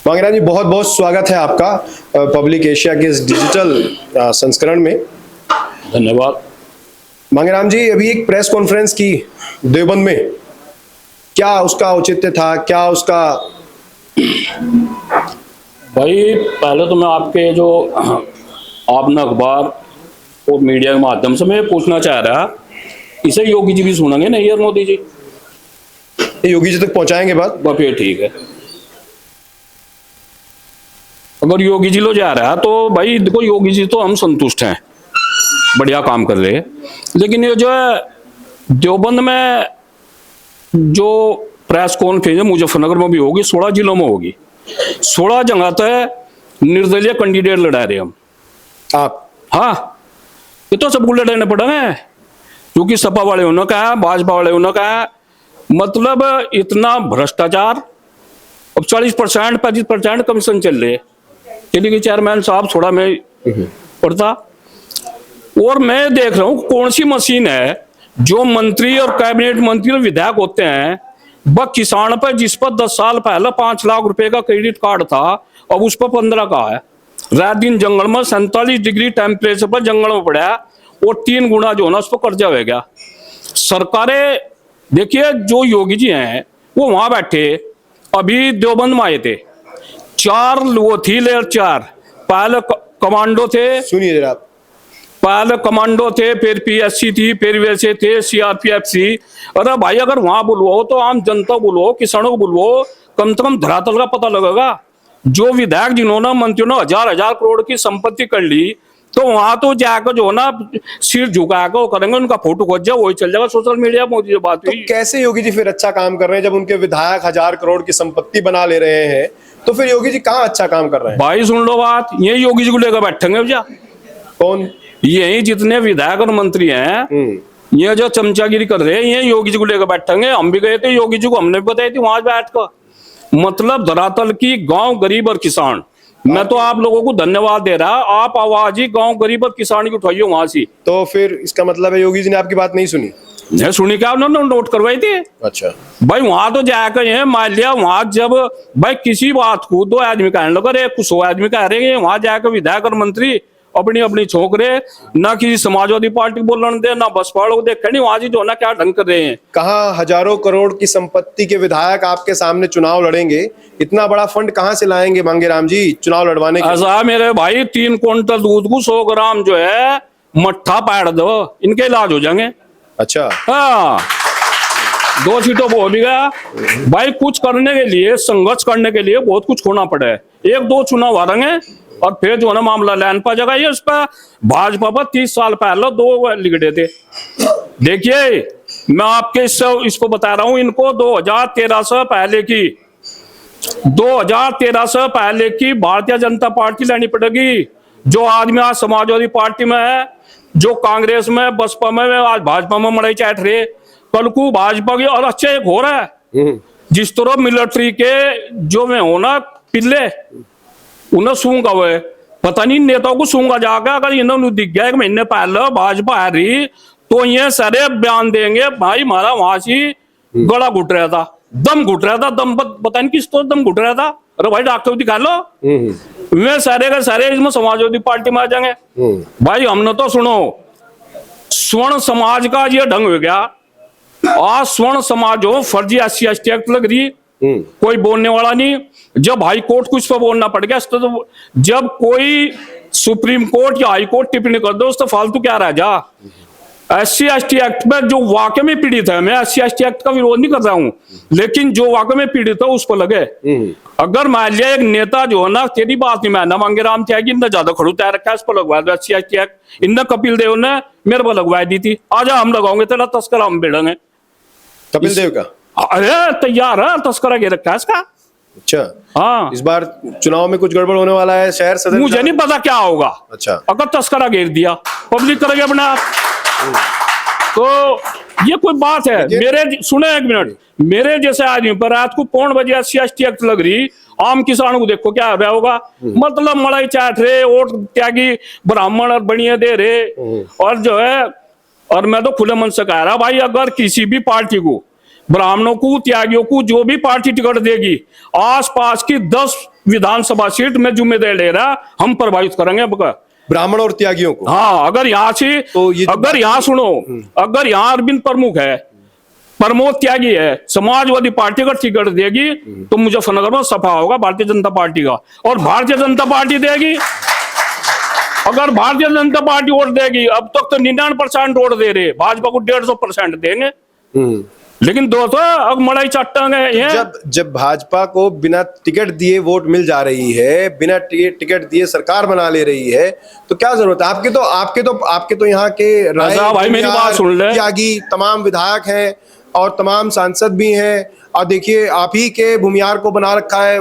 मांगेराम जी, बहुत बहुत स्वागत है आपका पब्लिक एशिया के इस डिजिटल संस्करण में। धन्यवाद। मांगेराम जी, अभी एक प्रेस कॉन्फ्रेंस की देवबंद में, क्या उसका औचित्य था, क्या उसका? भाई पहले तो मैं आपके जो आपने अखबार और मीडिया के माध्यम से मैं पूछना चाह रहा, इसे योगी जी भी सुनेंगे नहीं यार? मोदी जी योगी जी तक पहुंचाएंगे बात? बस ये ठीक है। अगर योगी जी लो जा रहा है तो भाई देखो, योगी जी तो हम संतुष्ट हैं, बढ़िया काम कर रहे हैं। लेकिन ये जो है देवबंद में जो प्रेस कॉन्फ्रेंस है, मुजफ्फरनगर में भी होगी, 16 जिलों में होगी, 16 जगह तक निर्दलीय कैंडिडेट लड़ा रहे हम। आप? हाँ, ये तो सबको लड़ने पड़ेंगे, क्योंकि सपा वाले उन्होंने कहा, भाजपा वाले उन्होंने कहा। मतलब इतना भ्रष्टाचार। अब 40% 35% कमीशन चल रहे, चलिए कि चेयरमैन साहब थोड़ा मैं पढ़ता। और मैं देख रहा हूं कौन सी मशीन है जो मंत्री और कैबिनेट मंत्री और विधायक होते हैं, वह किसान पर, जिस पर 10 साल पहले 5 लाख रुपए का क्रेडिट कार्ड था, अब उस पर 15 का है। रात दिन जंगल में 47 डिग्री टेम्परेचर पर जंगल में पड़ा, और 3 गुना जो है ना उस पर कर्जा हो गया। सरकारें देखिए, जो योगी जी हैं वो वहां बैठे, अभी देवबंद में आए थे, 4 वो थी लेयर 4, पहले कमांडो थे, सुनिए जरा आप। पहले कमांडो थे, फिर पीएससी थी, फिर वैसे थे सीआरपीएफ सी। अरे भाई, अगर वहां बुलवाओ तो आम जनता बुलवाओ, किसानों को बुलवाओ, कम से कम धरातल का पता लगेगा। जो विधायक जिन्होंने, मंत्रियों ने हजार करोड़ की संपत्ति कर ली, तो वहां तो जाकर जो है ना सिर झुका कर करेंगे, उनका फोटो खोज जाओ, वही चल जाएगा सोशल मीडिया। मोदी बात तो कैसे योगी जी फिर अच्छा काम कर रहे हैं जब उनके विधायक 1000 करोड़ की संपत्ति बना ले रहे हैं? तो फिर योगी जी कहाँ अच्छा काम कर रहे हैं? भाई सुन लो बात, ये योगी जी को लेकर बैठेंगे भैया। कौन? यही जितने विधायक और मंत्री हैं, ये जो चमचागिरी कर रहे हैं, ये योगी जी को लेकर बैठेंगे। हम भी गए थे योगी जी को, हमने भी बताई थी वहां बैठ कर। मतलब धरातल की गांव गरीब और किसान, मैं तो आप लोगों को धन्यवाद दे रहा, आप आवाज ही गांव गरीब और किसान की उठाइए वहां से। तो फिर इसका मतलब है योगी जी ने आपकी बात नहीं सुनी? नहीं सुनी, क्या उन्होंने नोट करवाई थी? अच्छा भाई वहां तो जाकर ये मान लिया, वहां जब भाई किसी बात को 2 आदमी कहने लगे, कुछ 100 आदमी कह रहे हैं, वहां जाकर विधायक और मंत्री अपनी अपनी छोक रहे, ना किसी समाजवादी पार्टी बोलने दे, ना बसपा लोग देखे नहीं, वहां जो ना क्या ढंग कर रहे हैं। कहाँ हजारों करोड़ की संपत्ति के विधायक आपके सामने चुनाव लड़ेंगे? इतना बड़ा फंड कहाँ से लाएंगे मांगेराम जी चुनाव लड़वाने के? ऐसा मेरे भाई, 3 क्विंटल दूध को 100 ग्राम जो है मट्ठा पैड़ दो, इनके इलाज हो जाएंगे। अच्छा, हाँ, 2 सीटों को हो भी गया। भाई कुछ करने के लिए, संघर्ष करने के लिए बहुत कुछ खोना पड़े। 1-2 चुनाव हारेंगे और फिर जो है ना मामला लैंड पा जाएगा। ये इस पर भाजपा पर 30 साल पहले 2 लिगड़े थे। देखिए, मैं आपके इसको बता रहा हूं, इनको 2013 से पहले की 2013 से पहले की भारतीय जनता पार्टी लानी पड़ेगी। जो आदमी आज समाजवादी पार्टी में है, जो कांग्रेस में, बसपा में, आज भाजपा में मड़ाई चाट रहे, कल को भाजपा की। और अच्छा एक हो रहा है, जिस तरह मिलिट्री के जो में हो ना पिल्ले, उन्हें सूंगा हुए, पता नहीं नेताओं को सूंगा जाकर, अगर इन्होंने दिख गया 1 महीने पहले भाजपा आ रही, तो ये सारे बयान देंगे, भाई हमारा वहां से गला घुट रहा था, दम घुट रहा था, दम पता नहीं किस तो दम घुट रहा था। अरे भाई डॉक्टर दिखा लो। वे सारे का सारे इसमें समाजवादी पार्टी में आ जाएंगे। भाई हमने तो सुनो, स्वर्ण समाज का ये ढंग हो गया। आज स्वर्ण समाज हो, फर्जी SC/ST एक्ट लग रही, कोई बोलने वाला नहीं। जब हाई कोर्ट को इस पर बोलना पड़ गया, तो जब कोई सुप्रीम कोर्ट या हाई कोर्ट टिप्पणी कर दो, तो फालतू क्या रह जा। SC/ST एक्ट में जो वाकई में पीड़ित है, मैं SC/ST एक्ट का विरोध नहीं कर रहा हूं, लेकिन जो वाकई में पीड़ित है उस पर लगे। अगर मान लिया एक नेता जो है ना, तेरी बात नहीं मानना, मांगेराम त्यागी इनने ज्यादा खड़ू तैयार रखा है, इस पर लगवा दो SC/ST एक्ट। इनने कपिल देव ने मेरे पर लगवाई दी थी, आजा हम लगाओगे, तेरा तस्करा हम बेड़ेंगे। कपिल देव का? अरे तैयार है, तस्करा गे रखा है इसका। अच्छा, हाँ, इस बार चुनाव में कुछ गड़बड़ होने वाला है शहर सदर? मुझे नहीं पता क्या होगा। अच्छा, अगर तस्करा घेर दिया, पब्लिक करेगा अपना आप। तो ये कोई बात है? मेरे सुने 1 मिनट, मेरे जैसे आदमी पर रात को 5 बजे SC/ST एक्ट लग रही, आम किसानों को देखो क्या रहा होगा। मतलब मड़ाई चाट रहे, वोट त्यागी ब्राह्मण और बनिए दे रहे, और जो है, और मैं तो खुले मन से कह रहा भाई, अगर किसी भी पार्टी को ब्राह्मणों को, त्यागियों को जो भी पार्टी टिकट देगी, आसपास की 10 विधानसभा सीट में जिम्मेदारी ले रहा, हम प्रभावित करेंगे ब्राह्मण और त्यागियों को। हाँ, अगर यहाँ से तो ये अगर यहाँ सुनो, अगर यहाँ अरविंद प्रमुख है, प्रमोद त्यागी है, समाजवादी पार्टी का टिकट देगी तो मुजफ्फरनगर में सफा होगा भारतीय जनता पार्टी का। और भारतीय जनता पार्टी देगी, अगर भारतीय जनता पार्टी वोट देगी, अब तक तो 99% वोट दे रहे, भाजपा को 150% देंगे। लेकिन दोस्तों अब मड़ाई चट्टांगे हैं। जब भाजपा को बिना टिकट दिए वोट मिल जा रही है, बिना टिकट दिए सरकार बना ले रही है, तो क्या जरूरत है? आपके तो यहाँ के भाई मेरी बात सुन ले, त्यागी तमाम विधायक हैं और तमाम सांसद भी हैं, और देखिए आप ही के भूमियार को बना रखा है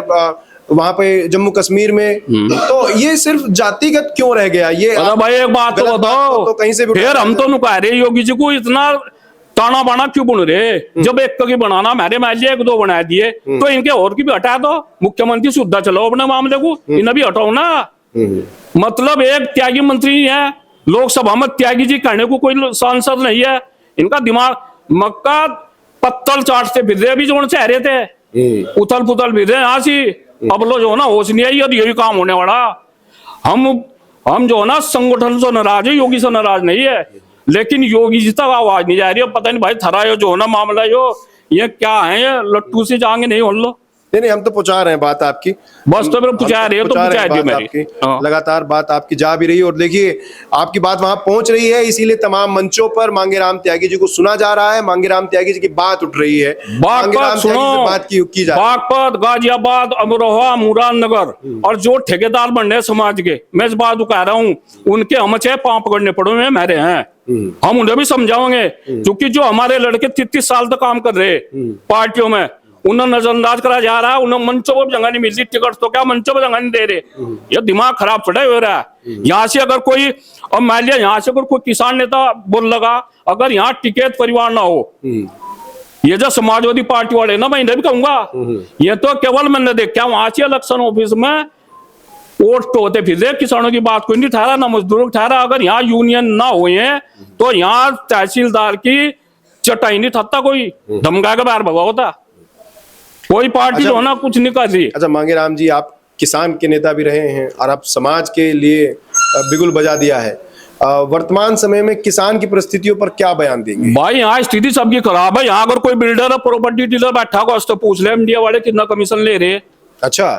वहां पे जम्मू कश्मीर में। तो ये सिर्फ जातिगत क्यों रह गया? ये भाई एक बात तो बताओ, तो कहीं से भी फिर हम तो नुका रहे योगी जी को इतना ताना बाना क्यों बुन रहे? जब एक की बनाना मेरे मान एक दो बना दिए तो इनके और की भी हटा दो, मुख्यमंत्री सुधा चलो अपने मामले को, इन्हें भी हटाओ ना। मतलब एक त्यागी मंत्री है, लोकसभा में त्यागी जी कहने को कोई सांसद नहीं है, इनका दिमाग मक्का पत्तल चाटते फिर रहे, अभी जो चाह रहे थे उथल पुथल फिर रहे यहाँ से। अब लो जो ना होश नहीं आई और यही काम होने वाला। हम जो ना संगठन से नाराज है, योगी से नाराज नहीं है, लेकिन योगी जी तक आवाज नहीं जा रही है। पता नहीं भाई थरा यो जो ना मामला ये क्या है, ये लट्टू से जाएंगे नहीं हो लो। नहीं, हम तो पहुंचा रहे हैं बात आपकी, बस तो मेरे पहुंचा रहे हो तो पहुंचा दी मेरी। लगातार बात आपकी जा भी रही है और देखिए आपकी बात वहां पहुंच रही है, इसीलिए तमाम मंचों पर मांगेराम त्यागी जी को सुना जा रहा है, मांगेराम त्यागी जी की बात उठ रही है, बात की जा बागपत, गाजियाबाद, अमरोहा, मुरादनगर और जो ठेकेदार बन रहे समाज के, मैं इस बात को कह रहा हूँ, उनके हम चाहे पांव पकड़ने पड़े हुए मेरे हैं, हम उन्हें भी समझाओगे। क्योंकि जो हमारे लड़के 33 साल तक काम कर रहे पार्टियों में, उन्हें नजरअंदाज करा जा रहा है, उन्हें मंचों पर जगह नहीं मिलती, टिकट तो क्या मंचों पर जगह नहीं दे रहे। ये दिमाग खराब चढ़ा हो रहा है। यहाँ से अगर कोई, अब मान लिया यहाँ से अगर कोई किसान नेता बोल लगा, अगर यहाँ टिकैत परिवार ना हो, ये जो समाजवादी पार्टी वाले ना, मैं इन्हें भी कहूंगा, ये तो केवल मैंने देखा वहां से इलेक्शन ऑफिस में वोट तो होते फिर किसानों की बात कोई नहीं ठहरा, ना मजदूरों को ठहरा। अगर यहाँ यूनियन ना हुए हैं तो यहाँ तहसीलदार की चटाई नहीं ठहता, कोई धमका के बाहर भगा होता, कोई पार्टी जो ना कुछ नहीं कर रही। अच्छा मांगेराम जी, आप किसान के नेता भी रहे हैं और आप समाज के लिए बिगुल बजा दिया है, वर्तमान समय में किसान की परिस्थितियों पर क्या बयान देंगे? भाई यहाँ स्थिति सबकी खराब है। यहाँ अगर कोई बिल्डर प्रॉपर्टी डीलर बैठा होगा तो पूछ ले इंडिया वाले कितना कमीशन ले रहे। अच्छा,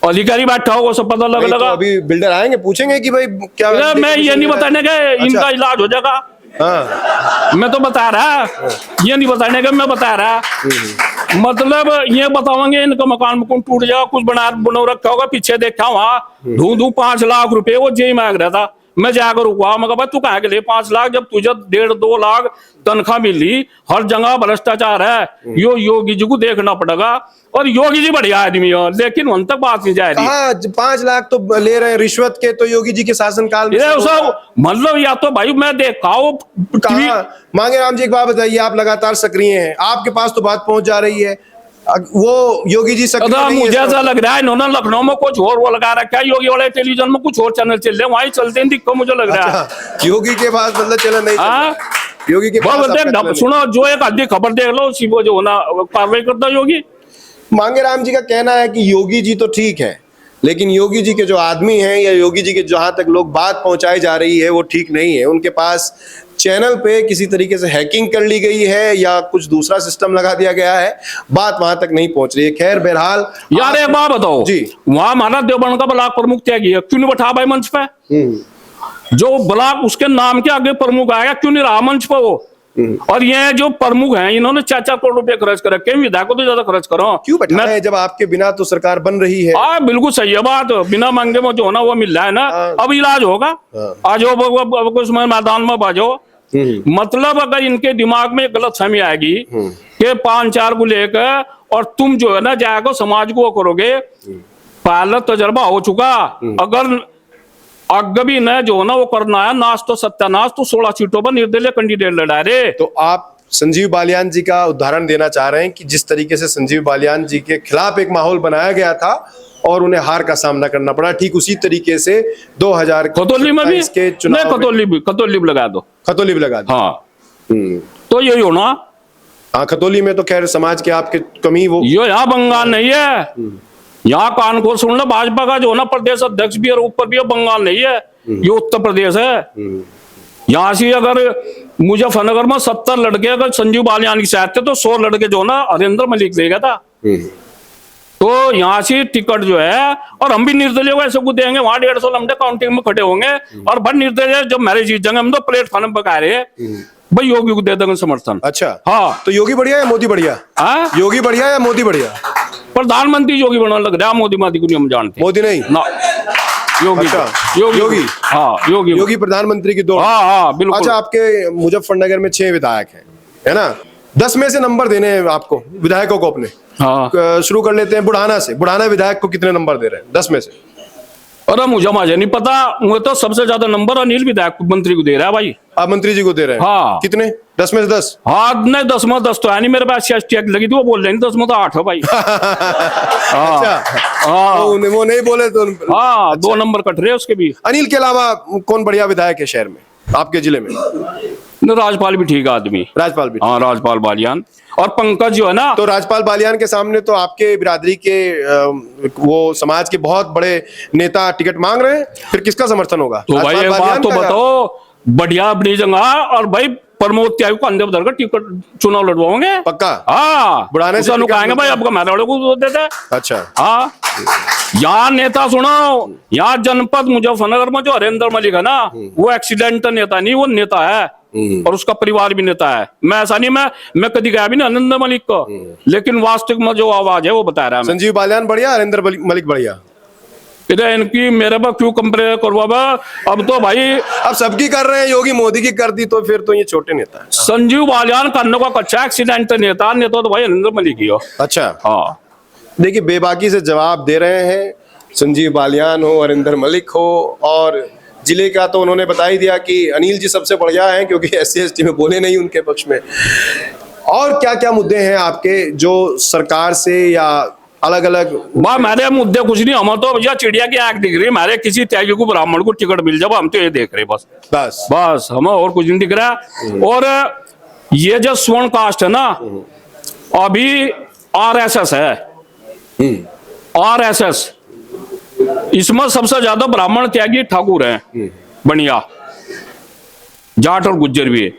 अधिकारी बैठा होगा सब पता लगा। तो अभी बिल्डर आएंगे पूछेंगे कि भाई क्या, मैं ये नहीं बताने का इनका इलाज हो जाएगा। हाँ, मैं तो बता रहा, ये नहीं बताने का, मैं बता रहा, मतलब ये बताओगे इनका मकान टूट जाएगा, कुछ बना रखा होगा, पीछे देखा वहां धू 5 लाख रुपए वो जेई मांग रहा था। मैं जाकर रुका, मगर भाई तू कहा के लिए 5 लाख, जब तुझे 1.5-2 लाख तनख्वाह मिली, हर जगह भ्रष्टाचार है, यो योगी जी को देखना पड़ेगा। और योगी जी बढ़िया आदमी है, लेकिन उन तक बात नहीं जा रही। 5 लाख तो ले रहे हैं रिश्वत के, तो योगी जी के शासनकाल में मतलब, या तो भाई मैं देखा मांगेराम जी एक बात बताइए, आप लगातार सक्रिय हैं, आपके पास तो बात पहुंच जा रही है, वो योगी जी मुझे ऐसा लग रहा है इन्होंने लखनऊ में कुछ और वो लगा रखा है, योगी वाले टेलीविजन में कुछ और चैनल चल रहे, वहीं चलते हैं, दिक्कत मुझे लग रहा है। योगी के पास मतलब चैनल नहीं, योगी के पास सुनो, जो एक आधी खबर देख लो उसी वो जो ना कार्रवाई करता योगी। मांगेराम जी का कहना है कि योगी जी तो ठीक है, लेकिन योगी जी के जो आदमी हैं या योगी जी के जहां तक लोग बात पहुंचाई जा रही है वो ठीक नहीं है। उनके पास चैनल पे किसी तरीके से हैकिंग कर ली गई है या कुछ दूसरा सिस्टम लगा दिया गया है, बात वहां तक नहीं पहुंच रही है। खैर बहरहाल यार एक बात बताओ जी, वहां हमारा देवबंद का ब्लॉक प्रमुख त्यागी है, क्यों नहीं बैठा भाई मंच पे? जो ब्लॉक उसके नाम के आगे प्रमुख आएगा, क्यों नहीं रहा मंच पे वो? और ये जो प्रमुख हैं इन्होंने 4-4 करोड़ रुपए खर्च कर रखे, विधायकों तो ज्यादा खर्च करो, क्यों बैठा है जब आपके बिना तो सरकार बन रही है? हाँ बिल्कुल सही है बात, बिना मांगे में जो ना वो मिल रहा है ना। अब इलाज होगा, आ जाओ उसमें मैदान में बाजो। मतलब अगर इनके दिमाग में गलतफहमी आएगी कि 5-4 को लेकर और तुम जो है ना जाकर समाज को करोगे, पहला तजर्बा हो चुका। अगर अगबी न जो ना वो करना है नाश तो सत्यानाश, तो 16 सीटों पर निर्दलीय कैंडिडेट लड़ा रहे। तो आप संजीव बालियान जी का उदाहरण देना चाह रहे हैं कि जिस तरीके से संजीव बालियान जी के खिलाफ एक माहौल बनाया गया था और उन्हें हार का सामना करना पड़ा, ठीक उसी तरीके से 2000 खतौली में भी इसके चुनाव, खतौली भी लगा दो, खतौली भी लगा दो। हाँ तो यही होना। हाँ, खतौली में तो खैर समाज के आपके कमी वो यो यहाँ बंगाल नहीं है, यहाँ कान को सुन लो, भाजपा का जो ना प्रदेश अध्यक्ष भी और ऊपर भी है, बंगाल नहीं है, ये उत्तर प्रदेश है। यहाँ से अगर मुजफ्फरनगर में 70 लड़के अगर संजीव बालियान की साथ थे तो 100 लड़के जो ना हरिंदर मलिक ले गया था। तो यहाँ से टिकट जो है, और हम भी निर्दलीय को ऐसे को देंगे, वहां 150 लमडे काउंटिंग में खड़े होंगे और बड़ निर्दलीय जब मैरिज जीत जाएंगे हम तो प्लेटफॉर्म पर कह रहे भाई योगी को दे देंगे समर्थन। अच्छा, हाँ, तो योगी बढ़िया या मोदी बढ़िया? हाँ? योगी बढ़िया या मोदी बढ़िया? प्रधानमंत्री योगी बनने लग रहा है, मोदी मादी को नहीं हम जानते। मोदी नहीं ना, योगी। अच्छा, योगी। योगी। हाँ, योगी। योगी प्रधानमंत्री की दो। हाँ हाँ बिल्कुल। अच्छा, आपके मुजफ्फरनगर में 6 विधायक हैं, है ना? 10 में से नंबर देने हैं आपको विधायकों को अपने। हाँ, शुरू कर लेते हैं बुढ़ाना से। बुढ़ाना विधायक को कितने नंबर दे रहे हैं 10 में से? अरे मुझे नहीं पता, मुझे तो सबसे ज्यादा नंबर अनिल विधायक मंत्री को दे रहा है भाई। आप मंत्री जी को दे रहे हैं? हाँ। कितने? 10 में से 10? हाँ नहीं, 10 में 10 तो है नहीं मेरे पास, टैग लगी थी वो बोल रहे हैं 10 में तो 8 है भाई। अच्छा, हाँ वो नहीं बोले तो हाँ, 2 नंबर कट रहे उसके भी। अनिल के अलावा कौन बढ़िया विधायक है शहर में, आपके जिले में? राजपाल भी ठीक आदमी। राजपाल भी? हाँ, राजपाल बालियान और पंकज जो है ना। तो राजपाल बालियान के सामने तो आपके बिरादरी के वो समाज के बहुत बड़े नेता टिकट मांग रहे हैं, फिर किसका समर्थन होगा? तो भाई एक बात तो बताओ, बढ़िया अपनी जगह, और भाई प्रमोद त्यागी को अंदर का टिकट चुनाव लड़वाओगे पक्का? हाँ, बुढ़ाने से कहेंगे भाई आपका मेरे वाले को देते। अच्छा, हाँ, यहाँ नेता सुनो, यहाँ जनपद मुजफ्फरनगर में जो हरिंदर मलिक है ना, वो एक्सीडेंट नेता नहीं, वो नेता है और उसका परिवार भी नेता है। मैं ऐसा नहीं, मैं कभी गया भी नहीं हरिंदर मलिक को, लेकिन वास्तविक में जो आवाज है वो बता रहा है। संजीव बालियान बढ़िया, हरिंदर मलिक बढ़िया? इधर इनकी मेरे पर क्यों कंपेयर करवा? अब तो भाई अब सबकी कर रहे हैं, योगी मोदी की कर दी तो फिर तो ये छोटे नेता है। संजीव बालियान करने का कच्चा एक्सीडेंट नेता तो भाई हरिंदर मलिक ही हो। अच्छा, हाँ, देखिए बेबाकी से जवाब दे रहे हैं, संजीव बालियान हो, हरिंदर मलिक हो, और जिले का तो उन्होंने बता ही दिया कि अनिल जी सबसे बढ़िया हैं क्योंकि SC/ST में बोले नहीं उनके पक्ष में। और क्या क्या मुद्दे हैं आपके जो सरकार से या अलग अलग? मेरे मुद्दे कुछ नहीं, हम तो भैया चिड़िया की आंख दिख रही है, हमारे किसी त्यागी को ब्राह्मण को टिकट मिल जाए हम तो ये देख रहे बस हमें और कुछ नहीं दिख रहा। और ये जो स्वर्ण कास्ट है ना, अभी RSS है, RSS इसमें सबसे ज्यादा ब्राह्मण त्यागी ठाकुर हैं, बनिया जाट और गुज्जर भी है,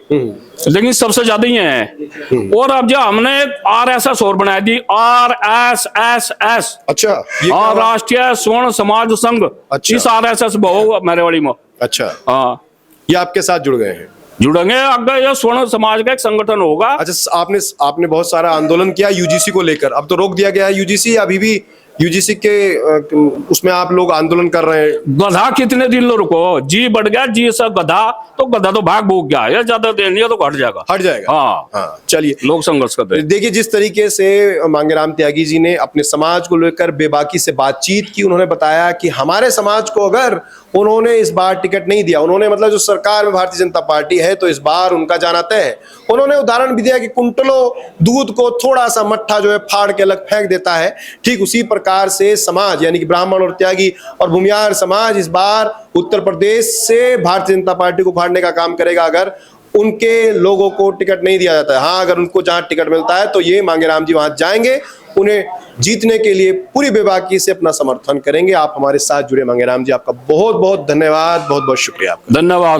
लेकिन सबसे ज्यादा ही है। और अब जो हमने एक RSS और बना दी, RSSS। अच्छा, हाँ, राष्ट्रीय स्वर्ण समाज संघ। अच्छा। इस RSS बहु मेरेवाड़ी में। अच्छा, हाँ, ये आपके साथ जुड़ गए हैं? जुड़ेंगे, अगर ये स्वर्ण समाज का एक संगठन होगा। अच्छा, आपने बहुत सारा आंदोलन किया UGC को लेकर, अब तो रोक दिया गया है UGC, अभी भी UGC के उसमें आप लोग आंदोलन कर रहे हैं? गधा कितने दिन लो रुको, जी बढ़ गया, जी सा गधा तो भाग भूख गया, या ज्यादा देर नहीं है तो हट जाएगा। हाँ हाँ, चलिए, लोग संघर्ष करते हैं। देखिए जिस तरीके से मांगेराम त्यागी जी ने अपने समाज को लेकर बेबाकी से बातचीत की, उन्होंने बताया कि हमारे समाज को अगर उन्होंने इस बार टिकट नहीं दिया, उन्होंने मतलब जो सरकार में भारतीय जनता पार्टी है तो इस बार उनका जाना तय है। उन्होंने उदाहरण भी दिया कि कुंटलों दूध को थोड़ा सा मट्ठा जो है फाड़ के अलग फेंक देता है, ठीक उसी प्रकार से समाज यानी कि ब्राह्मण और त्यागी और भूमियार समाज इस बार उत्तर प्रदेश से भारतीय जनता पार्टी को फाड़ने का काम करेगा अगर उनके लोगों को टिकट नहीं दिया जाता है। हाँ, अगर उनको जहां टिकट मिलता है तो ये मांगेराम जी वहां जाएंगे, उन्हें जीतने के लिए पूरी बेबाकी से अपना समर्थन करेंगे। आप हमारे साथ जुड़े मांगेराम जी, आपका बहुत बहुत धन्यवाद, बहुत बहुत शुक्रिया। धन्यवाद।